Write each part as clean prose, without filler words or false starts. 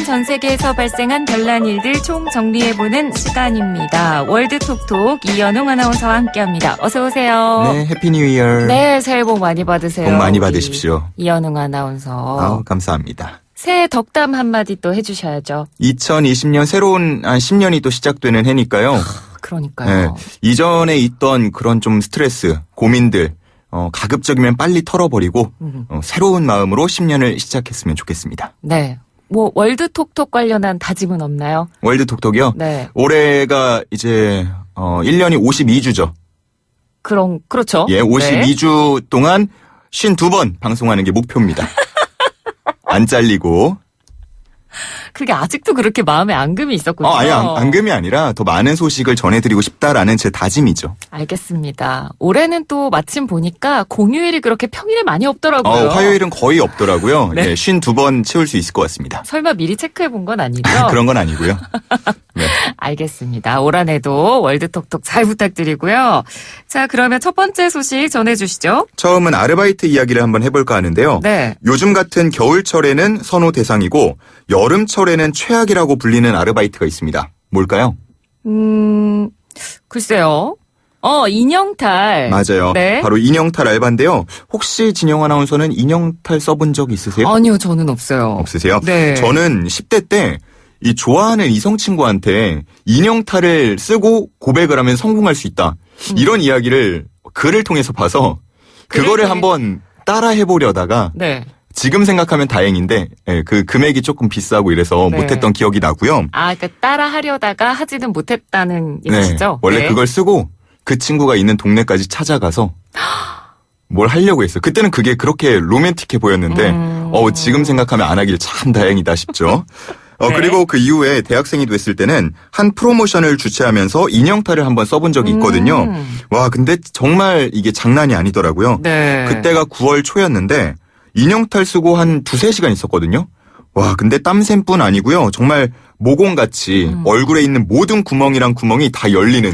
최근 전 세계에서 발생한 별난 일들 총 정리해보는 시간입니다. 월드톡톡 이연웅 아나운서와 함께합니다. 어서 오세요. 네, 해피 뉴 이어. 네, 새해 복 많이 받으세요. 복 많이 받으십시오. 이연웅 아나운서. 감사합니다. 새해 덕담 한마디 또 해주셔야죠. 2020년 새로운 10년이 또 시작되는 해니까요. 그러니까요. 네, 이전에 있던 그런 좀 스트레스, 고민들 가급적이면 빨리 털어버리고 새로운 마음으로 10년을 시작했으면 좋겠습니다. 네. 뭐 월드톡톡 관련한 다짐은 없나요? 월드톡톡이요? 네. 올해가 이제 1년이 52주죠. 그렇죠. 예, 52주 동안 52번 방송하는 게 목표입니다. 안 잘리고. 그게 아직도 그렇게 마음에 앙금이 있었군요. 아니, 앙금이 아니라 더 많은 소식을 전해드리고 싶다라는 제 다짐이죠. 알겠습니다. 올해는 또 마침 보니까 공휴일이 그렇게 평일에 많이 없더라고요. 화요일은 거의 없더라고요. 네. 예, 52번 채울 수 있을 것 같습니다. 설마 미리 체크해 본 건 아니죠? 그런 건 아니고요. 네. 알겠습니다. 올 한해도 월드톡톡 잘 부탁드리고요. 자, 그러면 첫 번째 소식 전해주시죠. 처음은 아르바이트 이야기를 한번 해볼까 하는데요. 네. 요즘 같은 겨울철에는 선호 대상이고 여름철에는 최악이라고 불리는 아르바이트가 있습니다. 뭘까요? 글쎄요. 인형탈. 맞아요. 네. 바로 인형탈 알바인데요. 혹시 진영 아나운서는 인형탈 써본 적 있으세요? 아니요, 저는 없어요. 없으세요? 네. 저는 10대 때 이 좋아하는 이성 친구한테 인형탈을 쓰고 고백을 하면 성공할 수 있다. 이런 이야기를 글을 통해서 봐서 그거를 한번 따라 해보려다가 네. 지금 생각하면 다행인데 그 금액이 조금 비싸고 이래서 네. 못했던 기억이 나고요. 그러니까 따라 하려다가 하지는 못했다는 얘기시죠? 원래 네. 그걸 쓰고 그 친구가 있는 동네까지 찾아가서 뭘 하려고 했어요. 그때는 그게 그렇게 로맨틱해 보였는데 지금 생각하면 안 하길 참 다행이다 싶죠. 네. 그리고 그 이후에 대학생이 됐을 때는 한 프로모션을 주최하면서 인형탈을 한번 써본 적이 있거든요. 와, 근데 정말 이게 장난이 아니더라고요. 네. 그때가 9월 초였는데 인형탈 쓰고 한 2-3시간 있었거든요. 와, 근데 땀샘뿐 아니고요. 정말 모공같이 얼굴에 있는 모든 구멍이랑 구멍이 다 열리는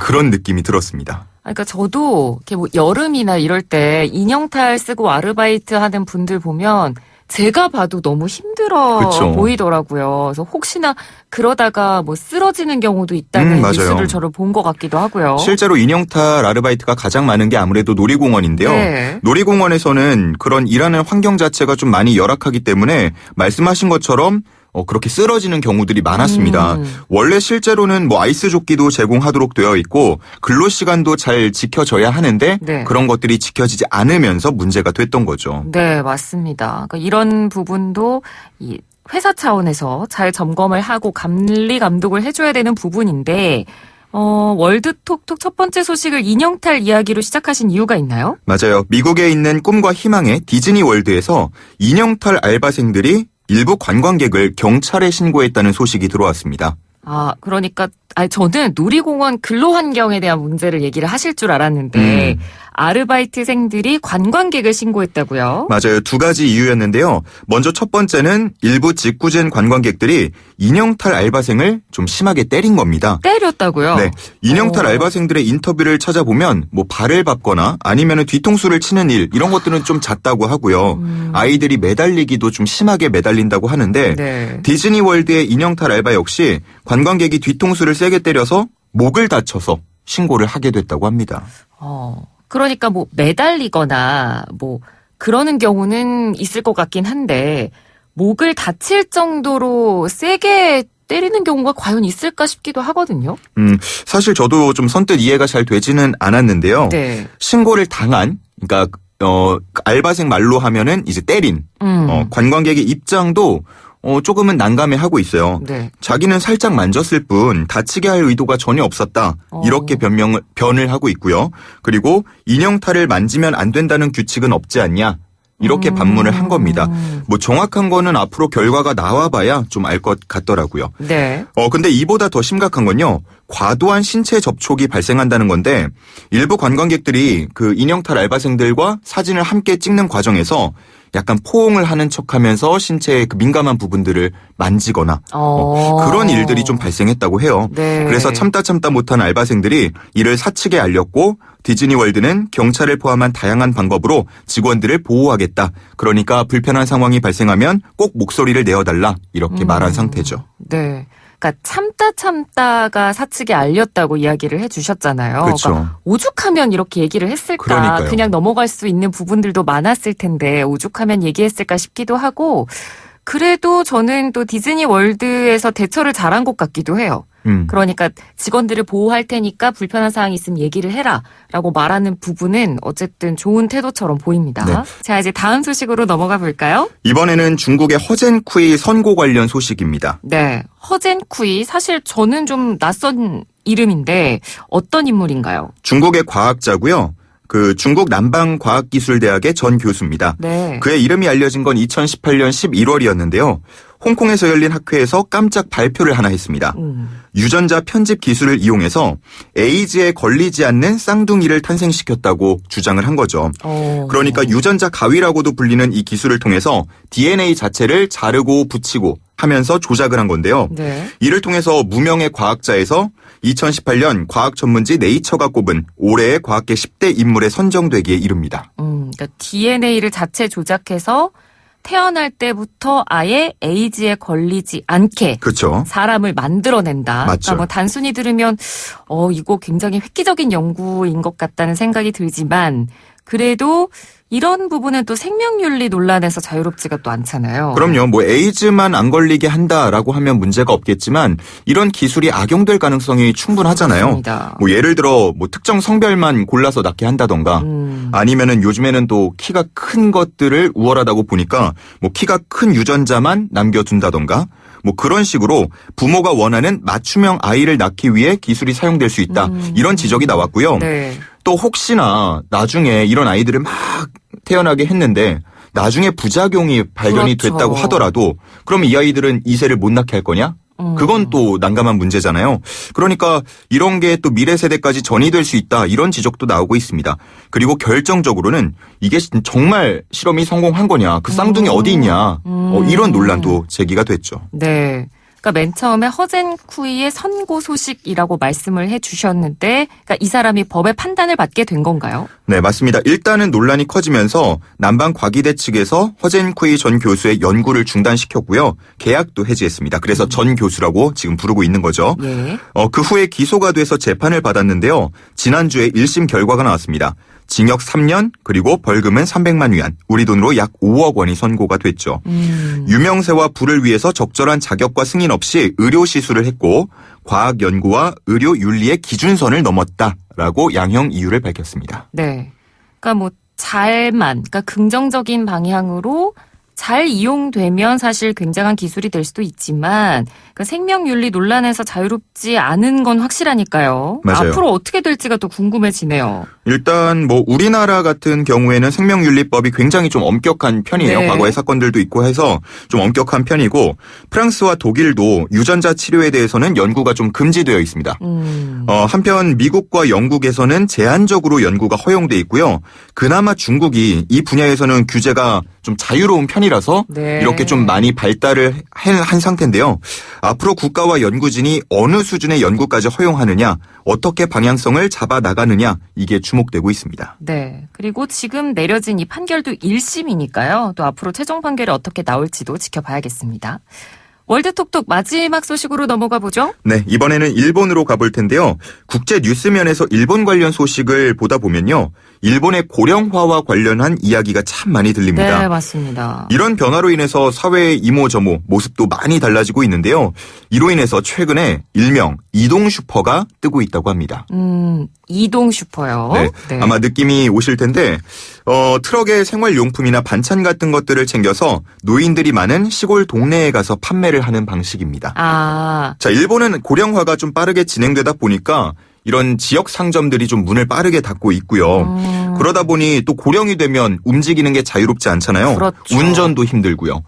그런 느낌이 들었습니다. 그러니까 저도 이렇게 뭐 여름이나 이럴 때 인형탈 쓰고 아르바이트 하는 분들 보면 제가 봐도 너무 힘들어 그쵸. 보이더라고요. 그래서 혹시나 그러다가 뭐 쓰러지는 경우도 있다는 맞아요. 뉴스를 저를 본 것 같기도 하고요. 실제로 인형탈 아르바이트가 가장 많은 게 아무래도 놀이공원인데요. 네. 놀이공원에서는 그런 일하는 환경 자체가 좀 많이 열악하기 때문에 말씀하신 것처럼 그렇게 쓰러지는 경우들이 많았습니다. 원래 실제로는 뭐 아이스 조끼도 제공하도록 되어 있고 근로시간도 잘 지켜져야 하는데 네. 그런 것들이 지켜지지 않으면서 문제가 됐던 거죠. 네, 맞습니다. 그러니까 이런 부분도 이 회사 차원에서 잘 점검을 하고 감리 감독을 해줘야 되는 부분인데 월드톡톡 첫 번째 소식을 인형탈 이야기로 시작하신 이유가 있나요? 맞아요. 미국에 있는 꿈과 희망의 디즈니 월드에서 인형탈 알바생들이 일부 관광객을 경찰에 신고했다는 소식이 들어왔습니다. 그러니까 저는 놀이공원 근로환경에 대한 문제를 얘기를 하실 줄 알았는데 아르바이트생들이 관광객을 신고했다고요? 맞아요. 2가지 이유였는데요. 먼저 첫 번째는 일부 직구젠 관광객들이 인형탈 알바생을 좀 심하게 때린 겁니다. 때렸다고요? 네. 인형탈 알바생들의 인터뷰를 찾아보면 뭐 발을 밟거나 아니면 뒤통수를 치는 일 이런 것들은 좀 잦다고 하고요. 아이들이 매달리기도 좀 심하게 매달린다고 하는데 네. 디즈니월드의 인형탈 알바 역시 관광객이 뒤통수를 세게 때려서 목을 다쳐서 신고를 하게 됐다고 합니다. 그러니까 뭐 매달리거나 뭐 그러는 경우는 있을 것 같긴 한데 목을 다칠 정도로 세게 때리는 경우가 과연 있을까 싶기도 하거든요. 사실 저도 좀 선뜻 이해가 잘 되지는 않았는데요. 네. 신고를 당한, 그러니까 알바생 말로 하면은 이제 때린 관광객의 입장도 조금은 난감해하고 있어요. 네. 자기는 살짝 만졌을 뿐 다치게 할 의도가 전혀 없었다. 이렇게 변을 하고 있고요. 그리고 인형탈을 만지면 안 된다는 규칙은 없지 않냐. 이렇게 반문을 한 겁니다. 뭐 정확한 거는 앞으로 결과가 나와봐야 좀 알 것 같더라고요. 네. 근데 이보다 더 심각한 건요. 과도한 신체 접촉이 발생한다는 건데 일부 관광객들이 그 인형탈 알바생들과 사진을 함께 찍는 과정에서 약간 포옹을 하는 척하면서 신체의 그 민감한 부분들을 만지거나 그런 일들이 좀 발생했다고 해요. 네. 그래서 참다 못한 알바생들이 이를 사측에 알렸고 디즈니월드는 경찰을 포함한 다양한 방법으로 직원들을 보호하겠다. 그러니까 불편한 상황이 발생하면 꼭 목소리를 내어달라. 이렇게 말한 상태죠. 네. 그러니까 참다가 사측에 알렸다고 이야기를 해주셨잖아요. 그렇죠. 그러니까 오죽하면 이렇게 얘기를 했을까. 그러니까요. 그냥 넘어갈 수 있는 부분들도 많았을 텐데 오죽하면 얘기했을까 싶기도 하고 그래도 저는 또 디즈니 월드에서 대처를 잘한 것 같기도 해요. 그러니까 직원들을 보호할 테니까 불편한 사항이 있으면 얘기를 해라라고 말하는 부분은 어쨌든 좋은 태도처럼 보입니다. 네. 자, 이제 다음 소식으로 넘어가 볼까요? 이번에는 중국의 허젠쿠이 선고 관련 소식입니다. 네, 허젠쿠이 사실 저는 좀 낯선 이름인데 어떤 인물인가요? 중국의 과학자고요. 그 중국 남방과학기술대학의 전 교수입니다. 네. 그의 이름이 알려진 건 2018년 11월이었는데요. 홍콩에서 열린 학회에서 깜짝 발표를 하나 했습니다. 유전자 편집 기술을 이용해서 에이즈에 걸리지 않는 쌍둥이를 탄생시켰다고 주장을 한 거죠. 그러니까 유전자 가위라고도 불리는 이 기술을 통해서 DNA 자체를 자르고 붙이고 하면서 조작을 한 건데요. 네. 이를 통해서 무명의 과학자에서 2018년 과학 전문지 네이처가 꼽은 올해의 과학계 10대 인물에 선정되기에 이릅니다. 그러니까 DNA를 자체 조작해서 태어날 때부터 아예 에이즈에 걸리지 않게 그렇죠. 사람을 만들어낸다. 맞죠. 그러니까 뭐 단순히 들으면 이거 굉장히 획기적인 연구인 것 같다는 생각이 들지만 그래도 이런 부분은 또 생명윤리 논란에서 자유롭지가 또 않잖아요. 그럼요. 뭐 에이즈만 안 걸리게 한다라고 하면 문제가 없겠지만 이런 기술이 악용될 가능성이 충분하잖아요. 그렇습니다. 뭐 예를 들어 뭐 특정 성별만 골라서 낳게 한다던가 아니면은 요즘에는 또 키가 큰 것들을 우월하다고 보니까 뭐 키가 큰 유전자만 남겨둔다던가 뭐 그런 식으로 부모가 원하는 맞춤형 아이를 낳기 위해 기술이 사용될 수 있다. 이런 지적이 나왔고요. 네. 또 혹시나 나중에 이런 아이들을 막 태어나게 했는데 나중에 부작용이 발견이 그렇죠. 됐다고 하더라도 그럼 이 아이들은 2세를 못 낳게 할 거냐? 그건 또 난감한 문제잖아요. 그러니까 이런 게 또 미래 세대까지 전이될 수 있다. 이런 지적도 나오고 있습니다. 그리고 결정적으로는 이게 정말 실험이 성공한 거냐? 그 쌍둥이 어디 있냐? 이런 논란도 제기가 됐죠. 네. 그러니까 맨 처음에 허젠쿠이의 선고 소식이라고 말씀을 해주셨는데 그러니까 이 사람이 법의 판단을 받게 된 건가요? 네, 맞습니다. 일단은 논란이 커지면서 남방과기대 측에서 허젠쿠이 전 교수의 연구를 중단시켰고요. 계약도 해지했습니다. 그래서 전 교수라고 지금 부르고 있는 거죠. 예. 그 후에 기소가 돼서 재판을 받았는데요. 지난주에 1심 결과가 나왔습니다. 징역 3년 그리고 벌금은 300만 위안, 우리 돈으로 약 5억 원이 선고가 됐죠. 유명세와 부를 위해서 적절한 자격과 승인 없이 의료 시술을 했고 과학 연구와 의료 윤리의 기준선을 넘었다라고 양형 이유를 밝혔습니다. 네. 그러니까 뭐 그러니까 긍정적인 방향으로 잘 이용되면 사실 굉장한 기술이 될 수도 있지만 그 생명윤리 논란에서 자유롭지 않은 건 확실하니까요. 맞아요. 앞으로 어떻게 될지가 또 궁금해지네요. 일단 뭐 우리나라 같은 경우에는 생명윤리법이 굉장히 좀 엄격한 편이에요. 네. 과거의 사건들도 있고 해서 좀 엄격한 편이고 프랑스와 독일도 유전자 치료에 대해서는 연구가 좀 금지되어 있습니다. 한편 미국과 영국에서는 제한적으로 연구가 허용돼 있고요. 그나마 중국이 이 분야에서는 규제가 좀 자유로운 편이라서 네. 이렇게 좀 많이 발달을 한 상태인데요. 앞으로 국가와 연구진이 어느 수준의 연구까지 허용하느냐, 어떻게 방향성을 잡아 나가느냐 이게 주목되고 있습니다. 네. 그리고 지금 내려진 이 판결도 1심이니까요. 또 앞으로 최종 판결이 어떻게 나올지도 지켜봐야겠습니다. 월드톡톡 마지막 소식으로 넘어가 보죠. 네, 이번에는 일본으로 가볼 텐데요. 국제 뉴스면에서 일본 관련 소식을 보다 보면요. 일본의 고령화와 관련한 이야기가 참 많이 들립니다. 네, 맞습니다. 이런 변화로 인해서 사회의 이모저모 모습도 많이 달라지고 있는데요. 이로 인해서 최근에 일명 이동 슈퍼가 뜨고 있다고 합니다. 이동 슈퍼요. 네, 네. 아마 느낌이 오실 텐데 트럭에 생활용품이나 반찬 같은 것들을 챙겨서 노인들이 많은 시골 동네에 가서 판매를 하는 방식입니다. 아, 자, 일본은 고령화가 좀 빠르게 진행되다 보니까 이런 지역 상점들이 좀 문을 빠르게 닫고 있고요. 그러다 보니 또 고령이 되면 움직이는 게 자유롭지 않잖아요. 그렇죠. 운전도 힘들고요.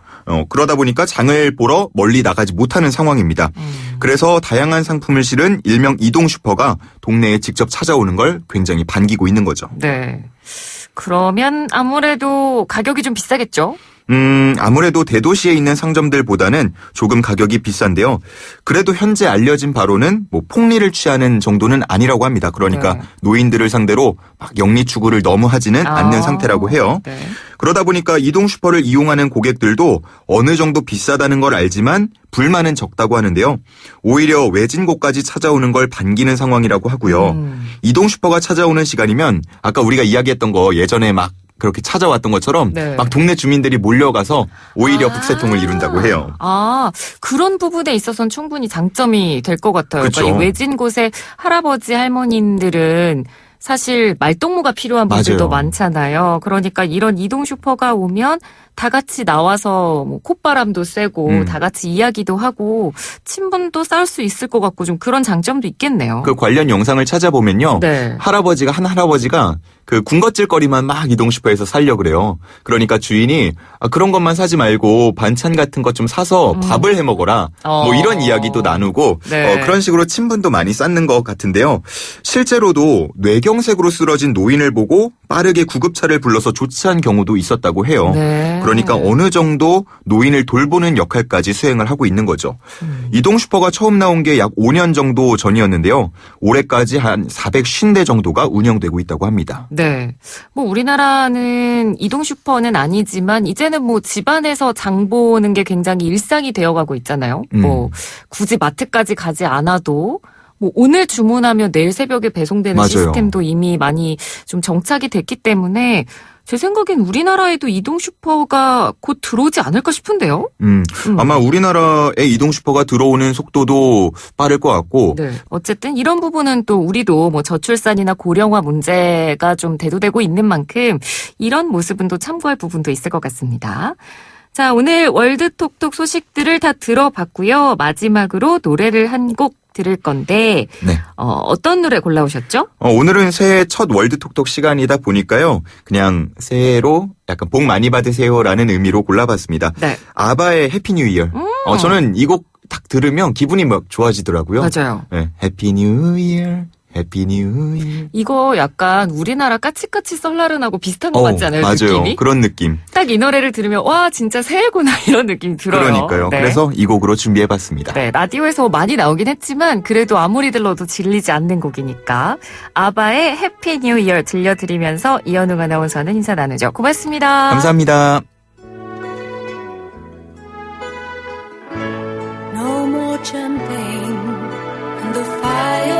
그러다 보니까 장을 보러 멀리 나가지 못하는 상황입니다. 그래서 다양한 상품을 실은 일명 이동 슈퍼가 동네에 직접 찾아오는 걸 굉장히 반기고 있는 거죠. 네. 그러면 아무래도 가격이 좀 비싸겠죠? 아무래도 대도시에 있는 상점들보다는 조금 가격이 비싼데요. 그래도 현재 알려진 바로는 뭐 폭리를 취하는 정도는 아니라고 합니다. 그러니까 네. 노인들을 상대로 막 영리 추구를 너무 하지는 않는 상태라고 해요. 네. 그러다 보니까 이동 슈퍼를 이용하는 고객들도 어느 정도 비싸다는 걸 알지만 불만은 적다고 하는데요. 오히려 외진 곳까지 찾아오는 걸 반기는 상황이라고 하고요. 이동 슈퍼가 찾아오는 시간이면 아까 우리가 이야기했던 거 예전에 막 그렇게 찾아왔던 것처럼 네. 막 동네 주민들이 몰려가서 오히려 북새통을 이룬다고 해요. 그런 부분에 있어서는 충분히 장점이 될 것 같아요. 그쵸. 그러니까 이 외진 곳에 할아버지 할머님들은 사실 말동무가 필요한 분들도 맞아요. 많잖아요. 그러니까 이런 이동 슈퍼가 오면 다 같이 나와서 뭐 콧바람도 쐬고 다 같이 이야기도 하고 친분도 쌓을 수 있을 것 같고 좀 그런 장점도 있겠네요. 그 관련 영상을 찾아보면요. 네. 한 할아버지가 그 군것질거리만 막 이동 슈퍼에서 사려고 그래요. 그러니까 주인이 그런 것만 사지 말고 반찬 같은 것 좀 사서 밥을 해 먹어라. 뭐 이런 이야기도 나누고 네. 그런 식으로 친분도 많이 쌓는 것 같은데요. 실제로도 뇌경색으로 쓰러진 노인을 보고 빠르게 구급차를 불러서 조치한 경우도 있었다고 해요. 네. 그러니까 어느 정도 노인을 돌보는 역할까지 수행을 하고 있는 거죠. 이동 슈퍼가 처음 나온 게 약 5년 정도 전이었는데요. 올해까지 한 450대 정도가 운영되고 있다고 합니다. 네. 뭐 우리나라는 이동 슈퍼는 아니지만 이제는 뭐 집안에서 장 보는 게 굉장히 일상이 되어가고 있잖아요. 뭐 굳이 마트까지 가지 않아도 뭐 오늘 주문하면 내일 새벽에 배송되는 맞아요. 시스템도 이미 많이 좀 정착이 됐기 때문에 제 생각엔 우리나라에도 이동 슈퍼가 곧 들어오지 않을까 싶은데요. 아마 우리나라에 이동 슈퍼가 들어오는 속도도 빠를 것 같고 네. 어쨌든 이런 부분은 또 우리도 뭐 저출산이나 고령화 문제가 좀 대두되고 있는 만큼 이런 모습은 또 참고할 부분도 있을 것 같습니다. 자, 오늘 월드톡톡 소식들을 다 들어봤고요. 마지막으로 노래를 한 곡 들을 건데 네. 어떤 노래 골라오셨죠? 오늘은 새해 첫 월드톡톡 시간이다 보니까요. 그냥 새해로 약간 복 많이 받으세요라는 의미로 골라봤습니다. 네. 아바의 해피 뉴 이어. 저는 이 곡 딱 들으면 기분이 막 좋아지더라고요. 맞아요. 네, 해피 뉴 이어. 해피 뉴 이어. 이거 약간 우리나라 까치까치 썰나른하고 비슷한 것 같지 않아요? 맞아요. 느낌이? 그런 느낌. 딱 이 노래를 들으면 와 진짜 새해구나 이런 느낌이 들어요. 그러니까요. 네. 그래서 이 곡으로 준비해봤습니다. 네, 라디오에서 많이 나오긴 했지만 그래도 아무리 들러도 질리지 않는 곡이니까 아바의 해피 뉴 이어 들려드리면서 이현웅 아나운서는 인사 나누죠. 고맙습니다. 감사합니다. No more champagne and the fire